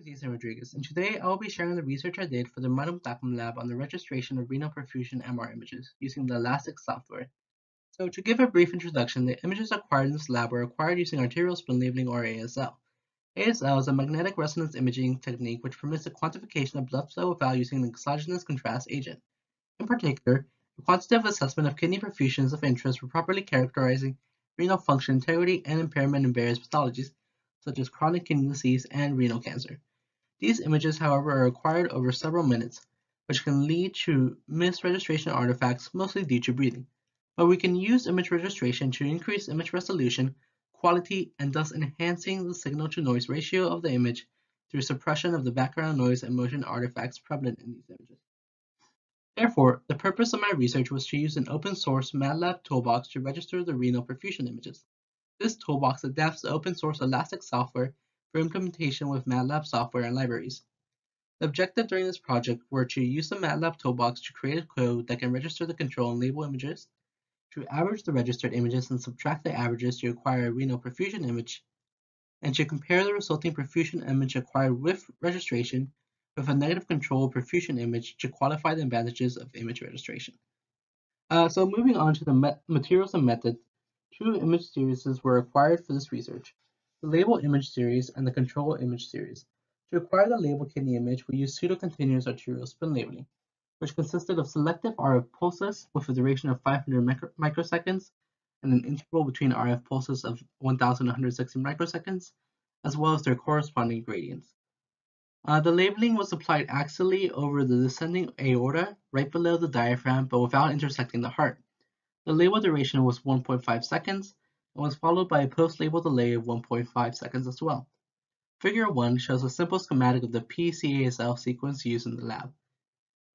is Yeison Rodriguez, and today I will be sharing the research I did for the Madhuranthakam lab on the registration of renal perfusion MR images using the Elastix software. So to give a brief introduction, the images acquired in this lab were acquired using arterial spin labeling or ASL. ASL is a magnetic resonance imaging technique which permits the quantification of blood flow without using an exogenous contrast agent. In particular, a quantitative assessment of kidney perfusion is of interest for properly characterizing renal function integrity and impairment in various pathologies, such as chronic kidney disease and renal cancer. These images, however, are acquired over several minutes, which can lead to misregistration artifacts, mostly due to breathing. But we can use image registration to increase image resolution, quality, and thus enhancing the signal-to-noise ratio of the image through suppression of the background noise and motion artifacts prevalent in these images. Therefore, the purpose of my research was to use an open-source MATLAB toolbox to register the renal perfusion images. This toolbox adapts the open-source Elastix software for implementation with MATLAB software and libraries. The objective during this project were to use the MATLAB toolbox to create a code that can register the control and label images, to average the registered images and subtract the averages to acquire a renal perfusion image, and to compare the resulting perfusion image acquired with registration with a negative control perfusion image to qualify the advantages of image registration. So moving on to the materials and methods, two image series were acquired for this research, the label image series and the control image series. To acquire the label kidney image, we used pseudo-continuous arterial spin labeling, which consisted of selective RF pulses with a duration of 500 microseconds and an interval between RF pulses of 1,160 microseconds, as well as their corresponding gradients. The labeling was applied axially over the descending aorta, right below the diaphragm, but without intersecting the heart. The label duration was 1.5 seconds and was followed by a post-label delay of 1.5 seconds as well. Figure 1 shows a simple schematic of the PCASL sequence used in the lab.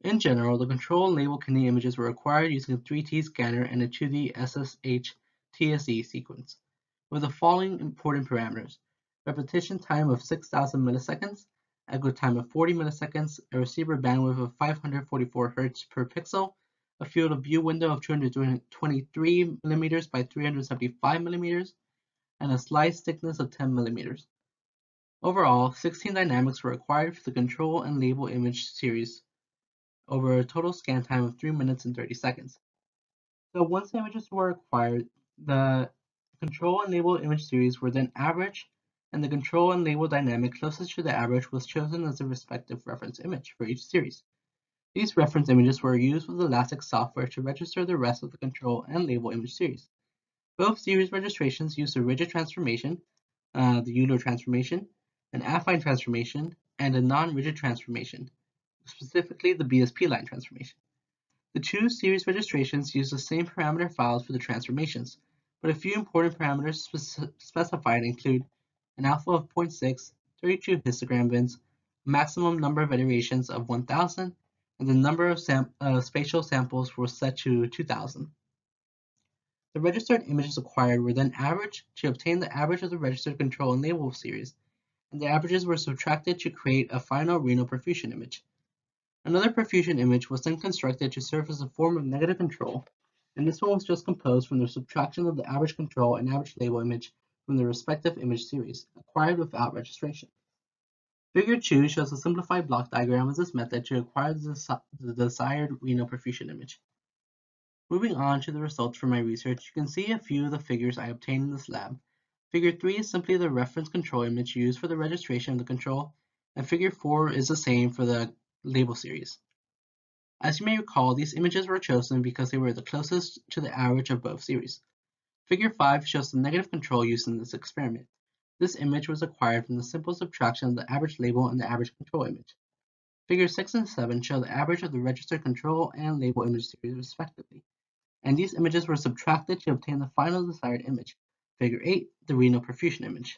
In general, the control and label kidney images were acquired using a 3T scanner and a 2D SSH TSE sequence, with the following important parameters: repetition time of 6,000 milliseconds, echo time of 40 milliseconds, a receiver bandwidth of 544 Hz per pixel, a field of view window of 223 mm by 375 mm, and a slice thickness of 10 mm. Overall, 16 dynamics were acquired for the control and label image series over a total scan time of 3 minutes and 30 seconds. So once the images were acquired, the control and label image series were then averaged, and the control and label dynamic closest to the average was chosen as the respective reference image for each series. These reference images were used with Elastix software to register the rest of the control and label image series. Both series registrations used a rigid transformation, the Euler transformation, an affine transformation, and a non-rigid transformation, specifically the BSP line transformation. The two series registrations use the same parameter files for the transformations, but a few important parameters specified include an alpha of 0.6, 32 histogram bins, a maximum number of iterations of 1,000, and the number of spatial samples was set to 2,000. The registered images acquired were then averaged to obtain the average of the registered control and label series, and the averages were subtracted to create a final renal perfusion image. Another perfusion image was then constructed to serve as a form of negative control, and this one was just composed from the subtraction of the average control and average label image from the respective image series, acquired without registration. Figure 2 shows a simplified block diagram of this method to acquire the desired renal perfusion image. Moving on to the results from my research, you can see a few of the figures I obtained in this lab. Figure 3 is simply the reference control image used for the registration of the control, and figure 4 is the same for the label series. As you may recall, these images were chosen because they were the closest to the average of both series. Figure 5 shows the negative control used in this experiment. This image was acquired from the simple subtraction of the average label and the average control image. Figures 6 and 7 show the average of the registered control and label image series respectively, and these images were subtracted to obtain the final desired image, figure 8, the renal perfusion image.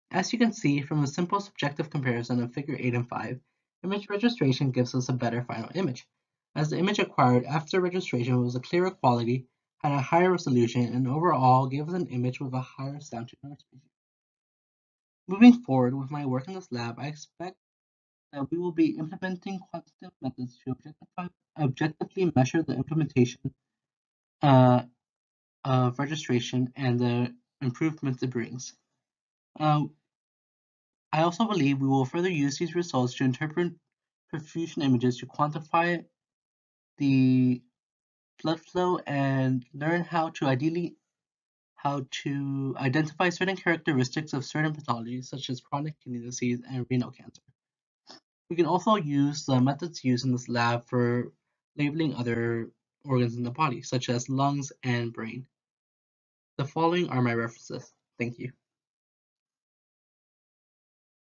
As you can see from a simple subjective comparison of figure 8 and 5, image registration gives us a better final image, as the image acquired after registration was a clearer quality, had a higher resolution, and overall gave us an image with a higher sound-to-noise ratio. Moving forward with my work in this lab, I expect that we will be implementing quantitative methods to objectively measure the implementation of registration and the improvements it brings. I also believe we will further use these results to interpret perfusion images to quantify the blood flow and learn how to identify certain characteristics of certain pathologies such as chronic kidney disease and renal cancer. We can also use the methods used in this lab for labeling other organs in the body, such as lungs and brain. The following are my references. Thank you.